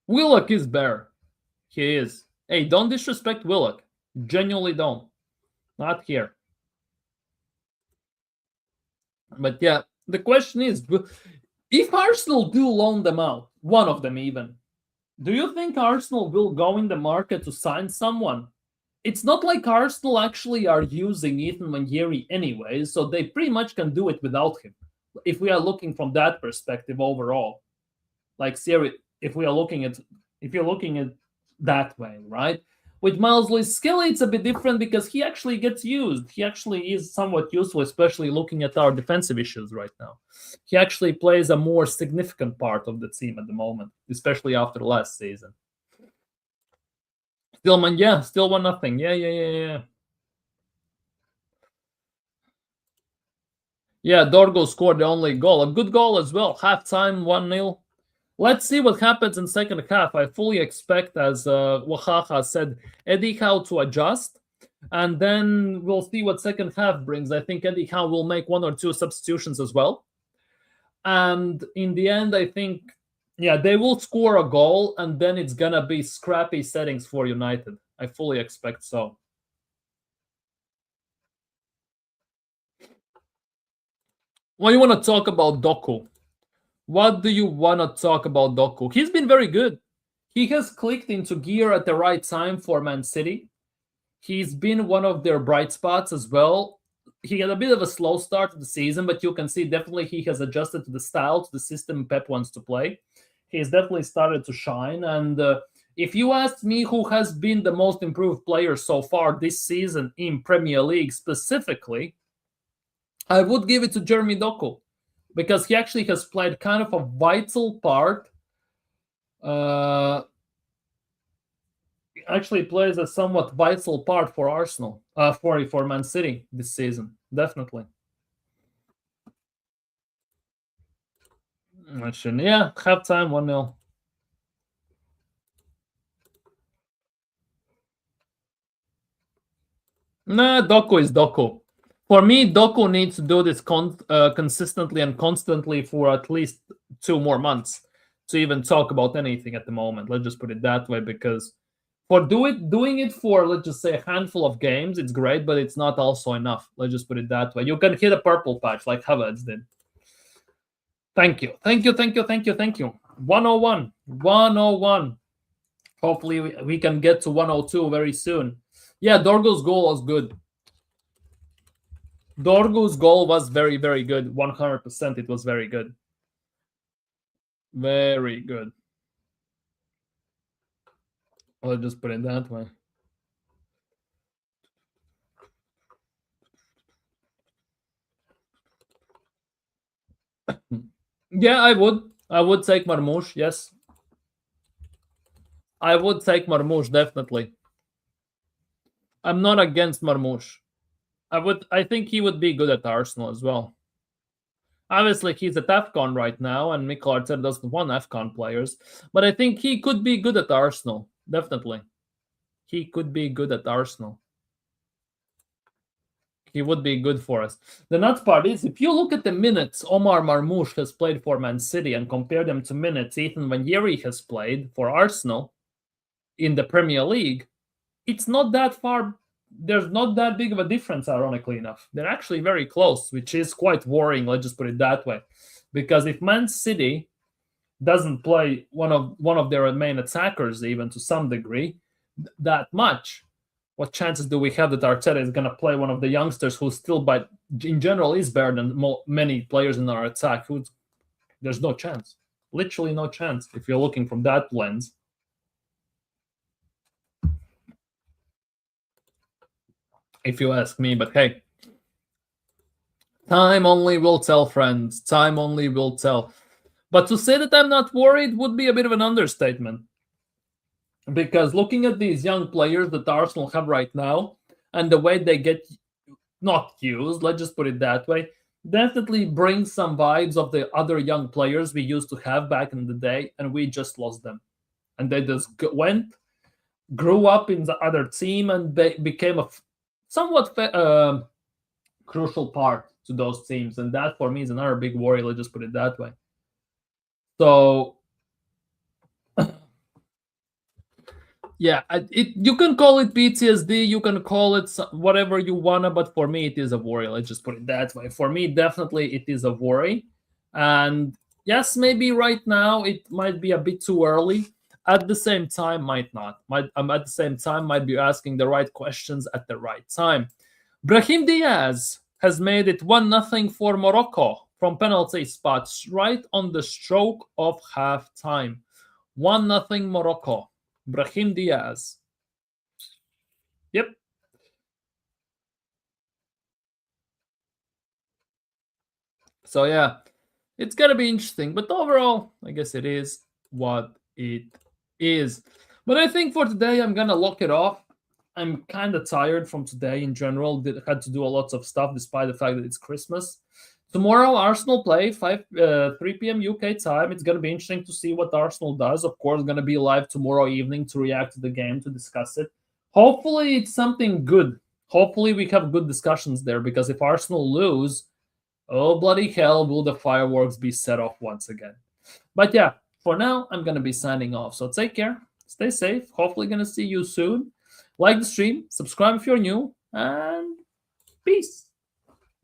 Willock is better. He is. Hey, don't disrespect Willock. Genuinely don't. Not here. But yeah, the question is, if Arsenal do loan them out, one of them even, do you think Arsenal will go in the market to sign someone? It's not like Arsenal actually are using Ethan Vanieri anyway, so they pretty much can do it without him. If we are looking from that perspective overall, like if we are looking at if you're looking at that way, right? With Miles Lewis Skelly, it's a bit different because he actually gets used. He actually is somewhat useful, especially looking at our defensive issues right now. He actually plays a more significant part of the team at the moment, especially after last season. Stillman, yeah, still 1-0. Yeah. Yeah, Dorgo scored the only goal. A good goal as well. Halftime, 1-0. Let's see what happens in second half. I fully expect, as Wahaha said, Eddie Howe to adjust. And then we'll see what second half brings. I think Eddie Howe will make 1 or 2 substitutions as well. And in the end, I think, yeah, they will score a goal, and then it's going to be scrappy settings for United. I fully expect so. Well, you want to talk about Doku? What do you want to talk about Doku? He's been very good. He has clicked into gear at the right time for Man City. He's been one of their bright spots as well. He had a bit of a slow start to the season, but you can see definitely he has adjusted to the style, to the system Pep wants to play. He's definitely started to shine. And if you ask me who has been the most improved player so far this season in Premier League specifically, I would give it to Jeremy Doku, because he actually has played kind of a vital part. Actually plays a somewhat vital part for Arsenal, for Man City this season, definitely. Yeah, halftime 1-0. Nah, Doku is Doku. For me, Doku needs to do this consistently and constantly for at least 2 more months to even talk about anything at the moment. Let's just put it that way, because for doing it for, let's just say, a handful of games, it's great, but it's not also enough. Let's just put it that way. You can hit a purple patch like Havertz did. Thank you. 101. 101. Hopefully we can get to 102 very soon. Yeah, Dorgo's goal was good. Dorgo's goal was very, very good. 100%. It was very good. Very good. I'll just put it that way. Yeah, I would. I would take Marmoush, yes. I would take Marmoush, definitely. I'm not against Marmoush. I think he would be good at Arsenal as well. Obviously, he's at AFCON right now, and Mikel Arteta doesn't want AFCON players. But I think he could be good at Arsenal. Definitely. He could be good at Arsenal. He would be good for us. The nuts part is, if you look at the minutes Omar Marmoush has played for Man City and compare them to minutes Ethan Vanjeri has played for Arsenal in the Premier League, it's not that far. There's not that big of a difference, ironically enough. They're actually very close, which is quite worrying. Let's just put it that way, because if Man City doesn't play one of their main attackers, even to some degree, that much, what chances do we have that Arteta is going to play one of the youngsters who still, by in general, is better than many players in our attack? There's no chance, literally no chance, if you're looking from that lens. If you ask me, but hey, time only will tell, friends. Time only will tell. But to say that I'm not worried would be a bit of an understatement. Because looking at these young players that Arsenal have right now and the way they get not used, let's just put it that way, definitely brings some vibes of the other young players we used to have back in the day, and we just lost them. And they just grew up in the other team, and became a somewhat crucial part to those teams. And that, for me, is another big worry. Let's just put it that way. So yeah, you can call it PTSD, you can call it whatever you wanna, but for me it is a worry. Let's just put it that way. For me, definitely it is a worry. And yes, maybe right now it might be a bit too early. At the same time, might not. At the same time, might be asking the right questions at the right time. Brahim Diaz has made it 1-0 for Morocco from penalty spots right on the stroke of half time. 1-0 Morocco. Brahim Diaz. Yep. So yeah, it's gonna be interesting. But overall, I guess it is what it is. But I think for today, I'm gonna lock it off. I'm kind of tired from today in general. Had to do a lot of stuff despite the fact that it's Christmas. Tomorrow, Arsenal play 3 p.m. UK time. It's going to be interesting to see what Arsenal does. Of course, going to be live tomorrow evening to react to the game, to discuss it. Hopefully, it's something good. Hopefully, we have good discussions there, because if Arsenal lose, oh bloody hell, will the fireworks be set off once again. But yeah, for now, I'm going to be signing off. So take care, stay safe. Hopefully, going to see you soon. Like the stream, subscribe if you're new, and peace.